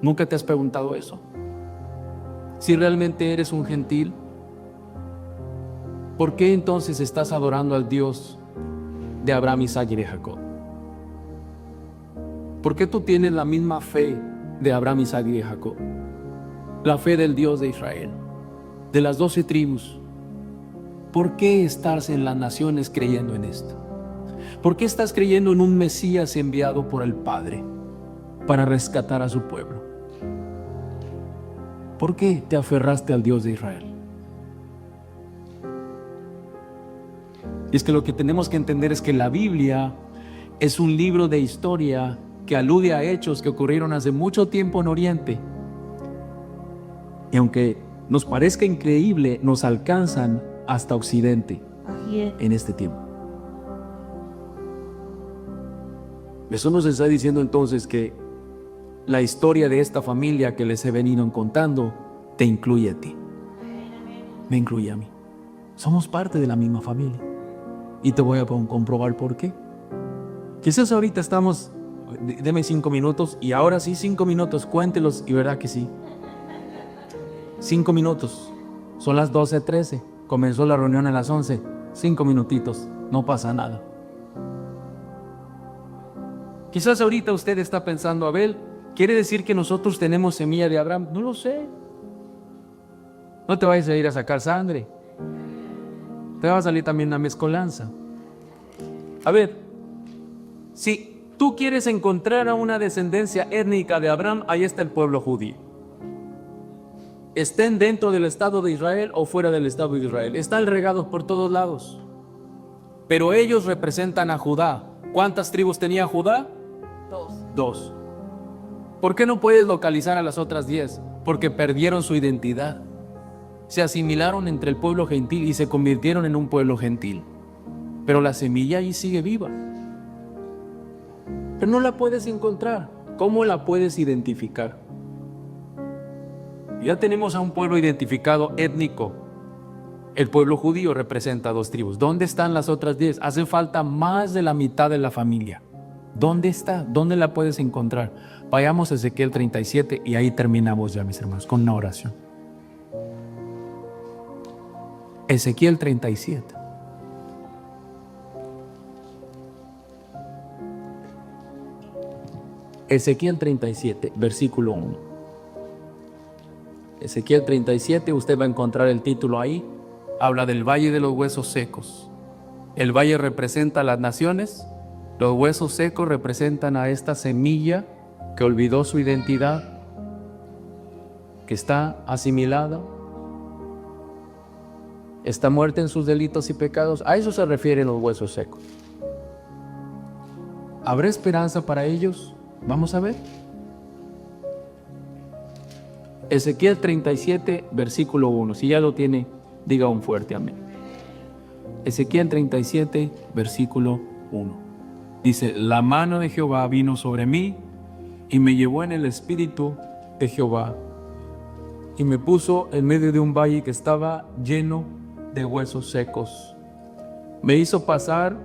¿Nunca te has preguntado eso? Si realmente eres un gentil, ¿por qué entonces estás adorando al Dios de Abraham, Isaac y de Jacob? ¿Por qué tú tienes la misma fe de Abraham, Isaac y de Jacob? La fe del Dios de Israel, de las 12 tribus. ¿Por qué estás en las naciones creyendo en esto? ¿Por qué estás creyendo en un Mesías enviado por el Padre para rescatar a su pueblo? ¿Por qué te aferraste al Dios de Israel? Y es que lo que tenemos que entender es que la Biblia es un libro de historia que alude a hechos que ocurrieron hace mucho tiempo en Oriente. Y aunque nos parezca increíble, nos alcanzan hasta Occidente en este tiempo. Eso nos está diciendo entonces que la historia de esta familia que les he venido contando te incluye a ti. Me incluye a mí. Somos parte de la misma familia. Y te voy a comprobar por qué. Quizás ahorita estamos, deme 5 minutos, y ahora sí 5 minutos, cuéntelos y verá que sí. 5 minutos, son las 12:13, comenzó la reunión a las 11, 5 minutitos, no pasa nada. Quizás ahorita usted está pensando, Abel, ¿quiere decir que nosotros tenemos semilla de Abraham? No lo sé. No te vayas a ir a sacar sangre. Te va a salir también una mezcolanza. A ver, si tú quieres encontrar a una descendencia étnica de Abraham, ahí está el pueblo judío. Estén dentro del Estado de Israel o fuera del Estado de Israel. Están regados por todos lados. Pero ellos representan a Judá. ¿Cuántas tribus tenía Judá? 2. ¿Por qué no puedes localizar a las otras 10? Porque perdieron su identidad. Se asimilaron entre el pueblo gentil y se convirtieron en un pueblo gentil. Pero la semilla ahí sigue viva. Pero no la puedes encontrar. ¿Cómo la puedes identificar? Ya tenemos a un pueblo identificado étnico. El pueblo judío representa 2 tribus. ¿Dónde están las otras 10? Hace falta más de la mitad de la familia. ¿Dónde está? ¿Dónde la puedes encontrar? Vayamos a Ezequiel 37 y ahí terminamos ya, mis hermanos, con una oración. Ezequiel 37. Ezequiel 37, versículo 1. Ezequiel 37, usted va a encontrar el título ahí. habla del valle de los huesos secos. El valle representa a las naciones, los huesos secos representan a esta semilla que olvidó su identidad, que está asimilada, está muerta en sus delitos y pecados. A eso se refieren los huesos secos. ¿Habrá esperanza para ellos? Vamos a ver. Ezequiel 37, versículo 1. Si ya lo tiene, diga un fuerte amén. Ezequiel 37, versículo 1. Dice: la mano de Jehová vino sobre mí y me llevó en el espíritu de Jehová y me puso en medio de un valle que estaba lleno de huesos secos. Me hizo pasar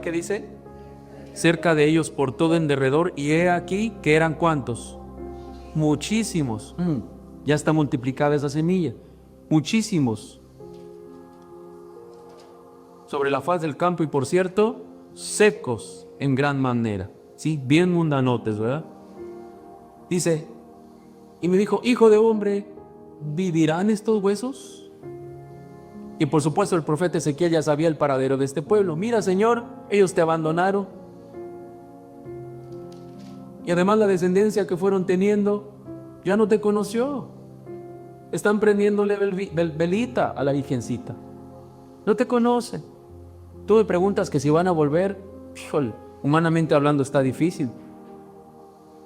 ¿qué dice? Cerca de ellos por todo en derredor, y he aquí que eran ¿cuántos? Muchísimos. Ya está multiplicada esa semilla. Muchísimos. Sobre la faz del campo, y por cierto, secos en gran manera. Sí, bien mundanotes, ¿verdad? Dice, y me dijo: hijo de hombre, ¿vivirán estos huesos? Y por supuesto el profeta Ezequiel ya sabía el paradero de este pueblo. Mira, Señor, ellos te abandonaron. Y además la descendencia que fueron teniendo ya no te conoció. Están prendiéndole velita a la virgencita. No te conocen. Tú me preguntas que si van a volver. Híjole, humanamente hablando está difícil.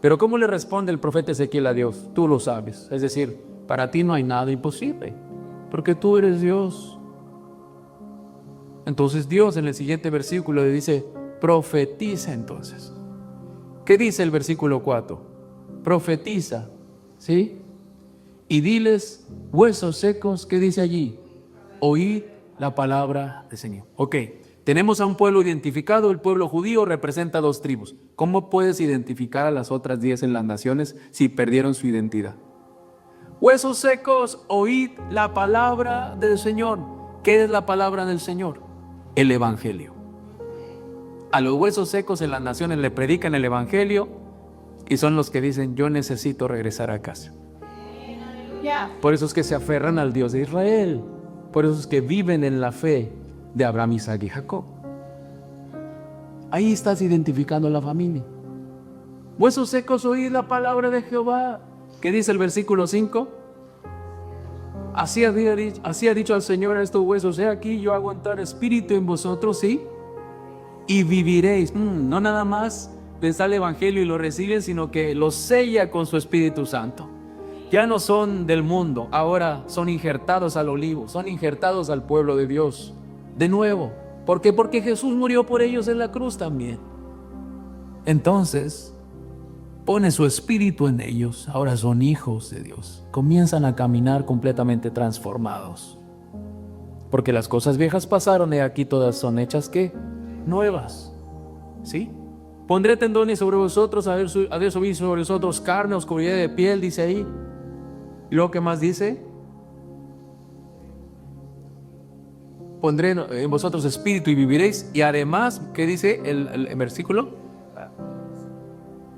Pero ¿cómo le responde el profeta Ezequiel a Dios? Tú lo sabes. Es decir, para ti no hay nada imposible, porque tú eres Dios. Entonces Dios en el siguiente versículo le dice: profetiza entonces. ¿Qué dice el versículo 4? Profetiza, ¿sí? Y diles, huesos secos, ¿qué dice allí? Oíd la palabra del Señor. Ok, tenemos a un pueblo identificado. El pueblo judío representa 2 tribus. ¿Cómo puedes identificar a las otras 10 en las naciones si perdieron su identidad? Huesos secos, oíd la palabra del Señor. ¿Qué es la palabra del Señor? El Evangelio. A los huesos secos en las naciones le predican el Evangelio y son los que dicen: yo necesito regresar a casa. Por eso es que se aferran al Dios de Israel. Por eso es que viven en la fe de Abraham, Isaac y Jacob. Ahí estás identificando la familia. Huesos secos, oíd la palabra de Jehová. ¿Qué dice el versículo 5? Así ha dicho al Señor a estos huesos: he aquí yo hago entrar espíritu en vosotros, ¿sí? Y viviréis. No nada más les da el Evangelio y lo reciben, sino que los sella con su Espíritu Santo. Ya no son del mundo, ahora son injertados al olivo, son injertados al pueblo de Dios. De nuevo. ¿Por qué? Porque Jesús murió por ellos en la cruz también. Entonces pone su espíritu en ellos, ahora son hijos de Dios. Comienzan a caminar completamente transformados. Porque las cosas viejas pasaron y aquí todas son hechas, ¿qué? Nuevas. ¿Sí? Pondré tendones sobre vosotros, a ver subir sobre vosotros carne, oscuridad de piel, dice ahí. ¿Y luego qué más dice? Pondré en vosotros espíritu y viviréis. Y además, ¿qué dice el versículo?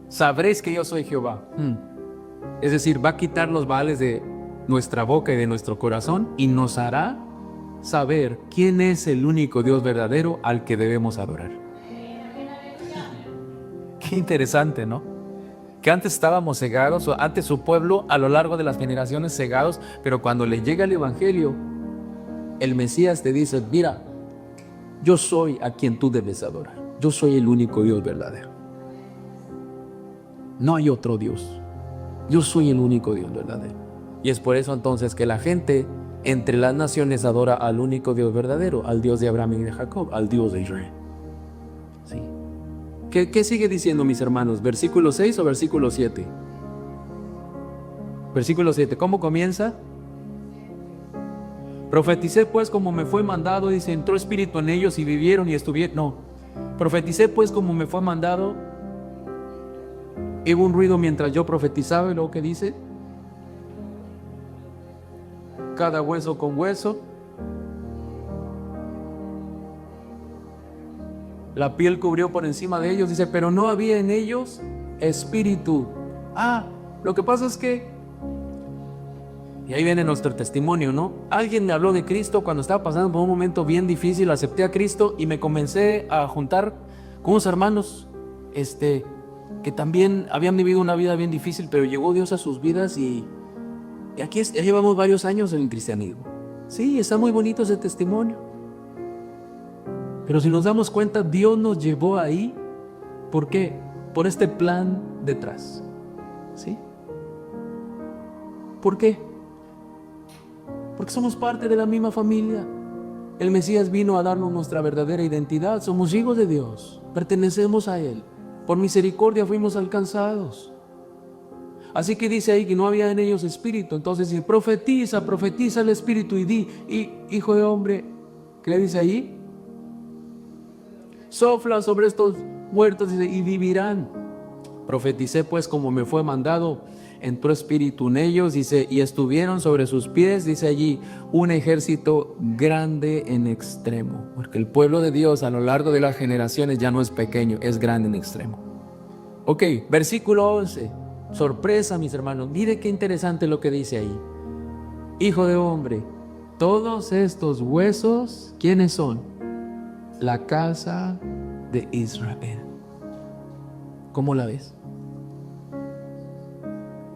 Sabréis que yo soy Jehová. Es decir, va a quitar los baales de nuestra boca y de nuestro corazón y nos hará saber quién es el único Dios verdadero al que debemos adorar. Qué interesante, ¿no? Que antes estábamos cegados, o antes su pueblo a lo largo de las generaciones cegados, pero cuando le llega el Evangelio, el Mesías te dice: mira, yo soy a quien tú debes adorar. Yo soy el único Dios verdadero. No hay otro Dios. Yo soy el único Dios verdadero. Y es por eso entonces que la gente entre las naciones adora al único Dios verdadero, al Dios de Abraham y de Jacob, al Dios de Israel. ¿Sí? ¿Qué sigue diciendo, mis hermanos? ¿Versículo 6 o versículo 7? Versículo 7, ¿cómo comienza? Profeticé pues como me fue mandado, dice, entró espíritu en ellos y vivieron y estuvieron. No, profeticé pues como me fue mandado. Hubo un ruido mientras yo profetizaba, y luego ¿qué dice? Cada hueso con hueso. La piel cubrió por encima de ellos, dice, pero no había en ellos espíritu. Lo que pasa es que Y ahí viene nuestro testimonio, ¿no? Alguien me habló de Cristo cuando estaba pasando por un momento bien difícil, acepté a Cristo y me comencé a juntar con unos hermanos que también habían vivido una vida bien difícil, pero llegó Dios a sus vidas y aquí ya llevamos varios años en el cristianismo. Sí, está muy bonito ese testimonio. Pero si nos damos cuenta, Dios nos llevó ahí, ¿por qué? Por este plan detrás. ¿Sí? ¿Por qué? Porque somos parte de la misma familia. El Mesías vino a darnos nuestra verdadera identidad. Somos hijos de Dios, pertenecemos a Él. Por misericordia fuimos alcanzados. Así que dice ahí que no había en ellos espíritu. Entonces si profetiza el espíritu y di, hijo de hombre, ¿qué le dice ahí? Sopla sobre estos muertos y vivirán. Profeticé pues como me fue mandado, entró espíritu en ellos, dice, y estuvieron sobre sus pies, dice allí, un ejército grande en extremo. Porque el pueblo de Dios a lo largo de las generaciones ya no es pequeño, es grande en extremo. Ok, versículo 11. Sorpresa, mis hermanos. Mire qué interesante lo que dice ahí. Hijo de hombre, todos estos huesos, ¿quiénes son? La casa de Israel. ¿Cómo la ves?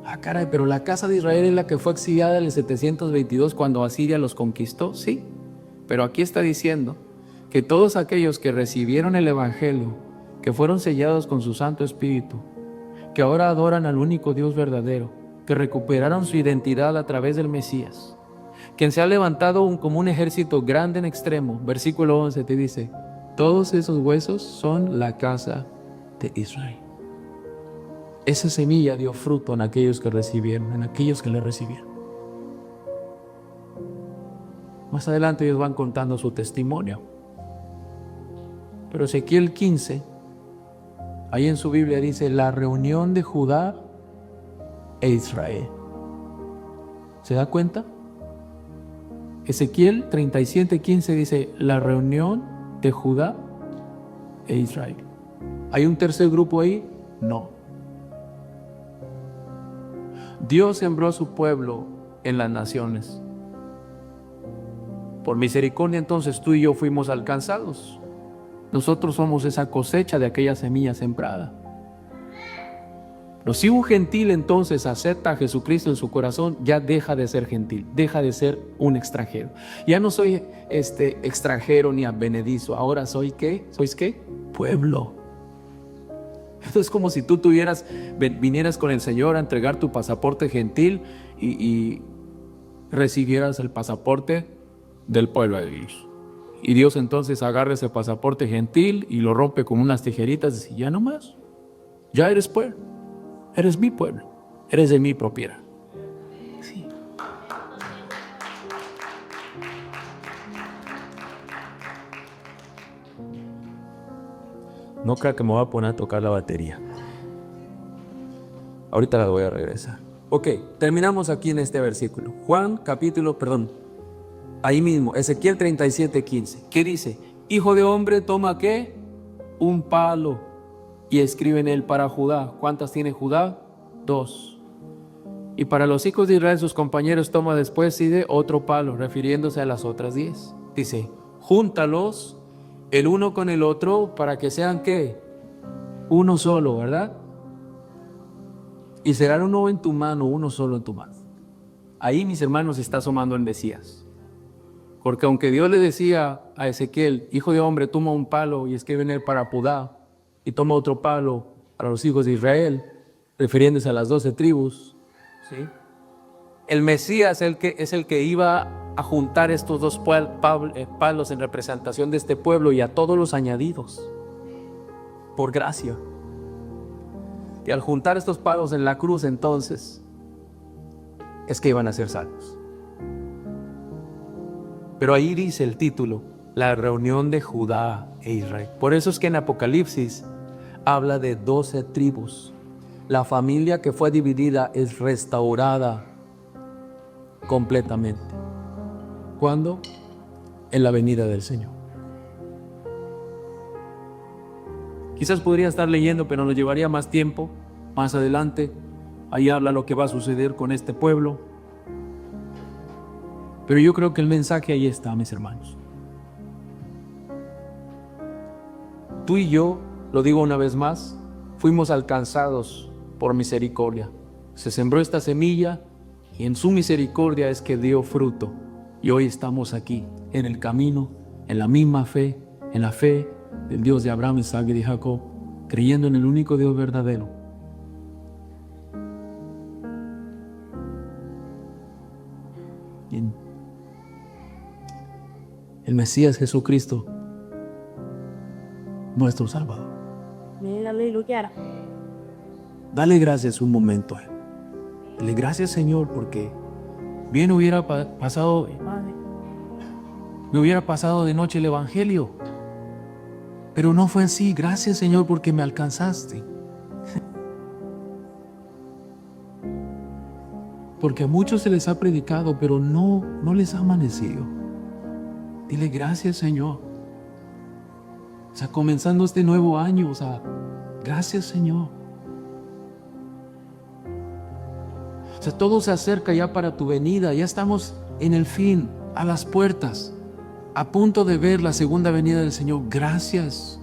Ah, caray, pero la casa de Israel es la que fue exiliada en el 722 cuando Asiria los conquistó, sí. Pero aquí está diciendo que todos aquellos que recibieron el evangelio, que fueron sellados con su Santo Espíritu, que ahora adoran al único Dios verdadero, que recuperaron su identidad a través del Mesías, quien se ha levantado como un ejército grande en extremo. Versículo 11 te dice, todos esos huesos son la casa de Israel. Esa semilla dio fruto en aquellos que recibieron, en aquellos que le recibieron. Más adelante ellos van contando su testimonio. Pero Ezequiel 15, ahí en su Biblia dice, la reunión de Judá e Israel. ¿Se da cuenta? Ezequiel 37:15 dice, la reunión de Judá e Israel. ¿Hay un tercer grupo ahí? No. Dios sembró a su pueblo en las naciones. Por misericordia entonces tú y yo fuimos alcanzados. Nosotros somos esa cosecha de aquella semilla sembrada. Pero si un gentil entonces acepta a Jesucristo en su corazón, ya deja de ser gentil, deja de ser un extranjero. Ya no soy extranjero ni advenedizo, ahora soy ¿qué? ¿Sois qué? Pueblo. Esto es como si tú vinieras con el Señor a entregar tu pasaporte gentil y recibieras el pasaporte del pueblo de Dios. Y Dios entonces agarra ese pasaporte gentil y lo rompe con unas tijeritas y dice, ya no más, ya eres pueblo, eres mi pueblo, eres de mi propiedad. Sí. No creo que me voy a poner a tocar la batería. Ahorita la voy a regresar. Ok, terminamos aquí en este versículo. Ahí mismo, Ezequiel 37:15. ¿Qué dice? Hijo de hombre, toma ¿qué? Un palo y escribe en él para Judá. ¿Cuántas tiene Judá? 2. Y para los hijos de Israel, sus compañeros, toma después y de otro palo, refiriéndose a las otras 10. Dice, júntalos el uno con el otro para que sean ¿qué? Uno solo, ¿verdad? Y será uno en tu mano, uno solo en tu mano. Ahí, mis hermanos, está asomando el Mesías. Porque aunque Dios le decía a Ezequiel, hijo de hombre, toma un palo y escribe en él para Judá, y toma otro palo para los hijos de Israel, refiriéndose a las 12 tribus, ¿sí? El Mesías es el que iba a juntar estos dos palos en representación de este pueblo y a todos los añadidos, por gracia. Y al juntar estos palos en la cruz, entonces, es que iban a ser salvos. Pero ahí dice el título, la reunión de Judá e Israel. Por eso es que en Apocalipsis habla de 12 tribus. La familia que fue dividida es restaurada completamente. ¿Cuándo? En la venida del Señor. Quizás podría estar leyendo, pero nos llevaría más tiempo. Más adelante, ahí habla lo que va a suceder con este pueblo. Pero yo creo que el mensaje ahí está, mis hermanos. Tú y yo, lo digo una vez más, fuimos alcanzados por misericordia. Se sembró esta semilla y en su misericordia es que dio fruto. Y hoy estamos aquí, en el camino, en la misma fe, en la fe del Dios de Abraham, Isaac y de Jacob, creyendo en el único Dios verdadero. Y en el Mesías Jesucristo, nuestro Salvador. Dale gracias un momento a Él. Dale gracias, Señor, porque bien hubiera pasado, me hubiera pasado de noche el Evangelio. Pero no fue así. Gracias, Señor, porque me alcanzaste. Porque a muchos se les ha predicado, pero no les ha amanecido. Dile gracias, Señor. O sea, comenzando este nuevo año, o sea, gracias, Señor. O sea, todo se acerca ya para tu venida. Ya estamos en el fin, a las puertas, a punto de ver la segunda venida del Señor. Gracias.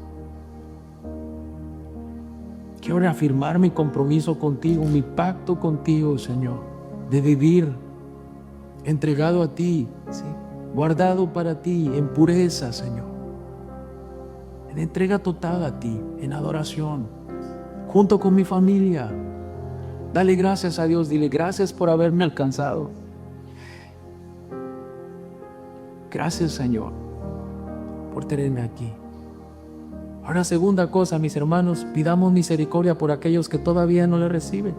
Quiero reafirmar mi compromiso contigo, mi pacto contigo, Señor, de vivir entregado a ti, ¿sí? Guardado para ti, en pureza, Señor, en entrega total a ti, en adoración, junto con mi familia. Dale gracias a Dios, dile gracias por haberme alcanzado. Gracias, Señor, por tenerme aquí. Ahora, segunda cosa, mis hermanos, pidamos misericordia por aquellos que todavía no le reciben.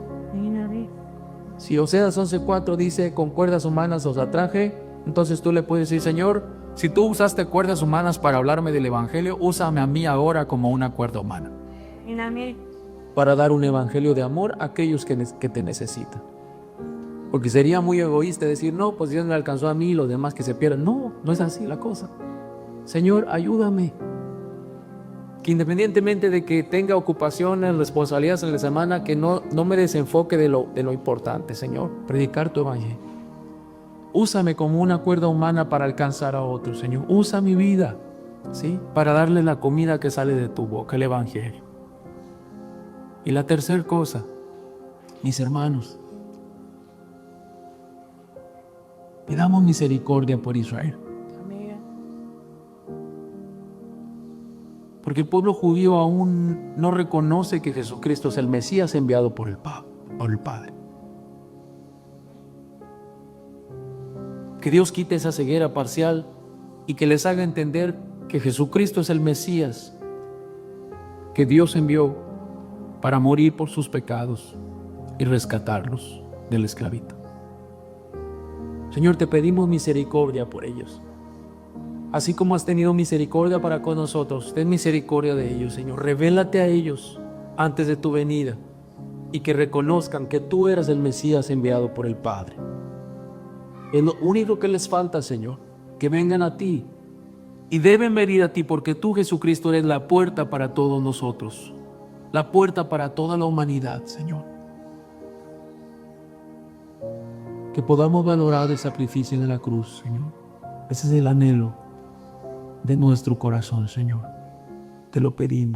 Si Oseas 11:4 dice, con cuerdas humanas os atraje, entonces tú le puedes decir, Señor, si tú usaste cuerdas humanas para hablarme del Evangelio, úsame a mí ahora como una cuerda humana. Para dar un evangelio de amor a aquellos que te necesitan. Porque sería muy egoísta decir, no, pues Dios me alcanzó a mí y los demás que se pierdan. No, no es así la cosa. Señor, ayúdame. Que independientemente de que tenga ocupaciones, responsabilidades en la semana, que no me desenfoque de lo importante, Señor, predicar tu evangelio. Úsame como una cuerda humana para alcanzar a otros, Señor. Usa mi vida, ¿sí? Para darle la comida que sale de tu boca, el evangelio. Y la tercera cosa, mis hermanos, pidamos misericordia por Israel. Porque el pueblo judío aún no reconoce que Jesucristo es el Mesías enviado por el Padre. Que Dios quite esa ceguera parcial y que les haga entender que Jesucristo es el Mesías que Dios envió para morir por sus pecados y rescatarlos de la esclavitud. Señor, te pedimos misericordia por ellos. Así como has tenido misericordia para con nosotros, ten misericordia de ellos, Señor. Revélate a ellos antes de tu venida y que reconozcan que tú eres el Mesías enviado por el Padre. Es lo único que les falta, Señor, que vengan a ti. Y deben venir a ti porque tú, Jesucristo, eres la puerta para todos nosotros, la puerta para toda la humanidad, Señor. Que podamos valorar el sacrificio de la cruz, Señor. Ese es el anhelo de nuestro corazón, Señor. Te lo pedimos.